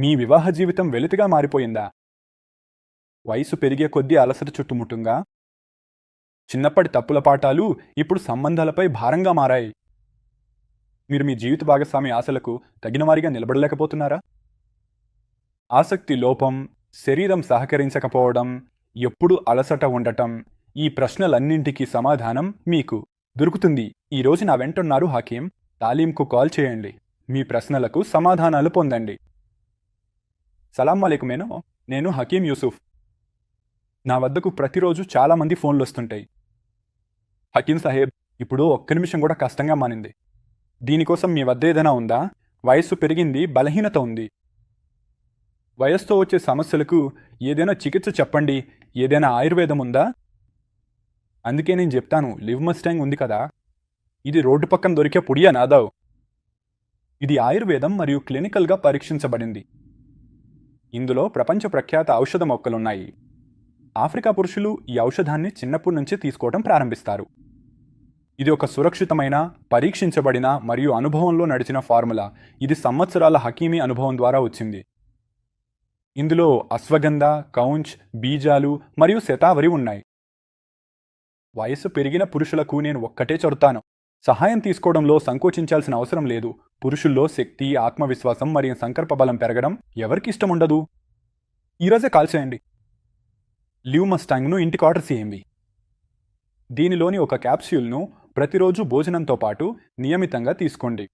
మీ వివాహ జీవితం వెలితిగా మారిపోయిందా? వయసు పెరిగే కొద్దీ అలసట చుట్టుముట్టుంగా? చిన్నప్పటి తప్పుల పాఠాలు ఇప్పుడు సంబంధాలపై భారంగా మారాయి. మీరు మీ జీవిత భాగస్వామి ఆశలకు తగినవారిగా నిలబడలేకపోతున్నారా? ఆసక్తి లోపం, శరీరం సహకరించకపోవడం, ఎప్పుడు అలసట ఉండటం, ఈ ప్రశ్నలన్నింటికీ సమాధానం మీకు దొరుకుతుంది. ఈరోజు నా వెంటున్నారు హకీం. తాలీంకు కాల్ చేయండి. మీ ప్రశ్నలకు సమాధానాలు పొందండి. సలాం అలైకుమేను. నేను హకీం యూసుఫ్. నా వద్దకు ప్రతిరోజు చాలామంది ఫోన్లు వస్తుంటాయి. హకీం సాహెబ్, ఇప్పుడు ఒక్క నిమిషం కూడా కష్టంగా మానింది. దీనికోసం మీ వద్ద ఏదైనా ఉందా? వయస్సు పెరిగింది, బలహీనత ఉంది. వయస్సుతో వచ్చే సమస్యలకు ఏదైనా చికిత్స చెప్పండి. ఏదైనా ఆయుర్వేదం ఉందా? అందుకే నేను చెప్తాను, లివ్ మస్టాంగ్ ఉంది కదా, ఇది రోడ్డు పక్కన దొరికే పుడియా నాదావ్. ఇది ఆయుర్వేదం మరియు క్లినికల్గా పరీక్షించబడింది. ఇందులో ప్రపంచ ప్రఖ్యాత ఔషధ మొక్కలున్నాయి. ఆఫ్రికా పురుషులు ఈ ఔషధాన్ని చిన్నప్పటి నుంచే తీసుకోవడం ప్రారంభిస్తారు. ఇది ఒక సురక్షితమైన, పరీక్షించబడిన మరియు అనుభవంలో నడిచిన ఫార్ములా. ఇది సంవత్సరాల హకీమీ అనుభవం ద్వారా వచ్చింది. ఇందులో అశ్వగంధ, కౌంచ్, బీజాలు మరియు శతావరి ఉన్నాయి. వయస్సు పెరిగిన పురుషులకు నేను ఒక్కటే చెబుతాను, సహాయం తీసుకోవడంలో సంకోచించాల్సిన అవసరం లేదు. పురుషుల్లో శక్తి, ఆత్మవిశ్వాసం మరియు సంకల్ప బలం పెరగడం ఎవరికి ఇష్టం ఉండదు? ఈరోజే కాల్ చేయండి. లివ్ మస్టాంగ్ను ఇంటికి ఆర్డర్ చేయండి. దీనిలోని ఒక క్యాప్స్యూల్ను ప్రతిరోజు భోజనంతో పాటు నియమితంగా తీసుకోండి.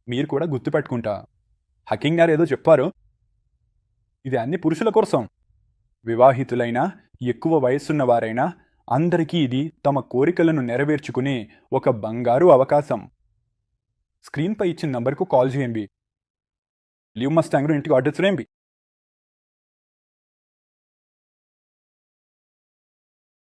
మీరు కూడా గుర్తుపెట్టుకుంటా, హకీం గారు ఏదో చెప్పారు, ఇది అన్ని పురుషుల కోసం. వివాహితులైనా, ఎక్కువ వయస్సున్న వారైనా అందరికీ ఇది తమ కోరికలను నెరవేర్చుకునే ఒక బంగారు అవకాశం. స్క్రీన్పై ఇచ్చిన నంబర్కు కాల్ చేయండి. లివ్ మస్టాంగ్ను ఇంటికి ఆర్డర్ చేయండి.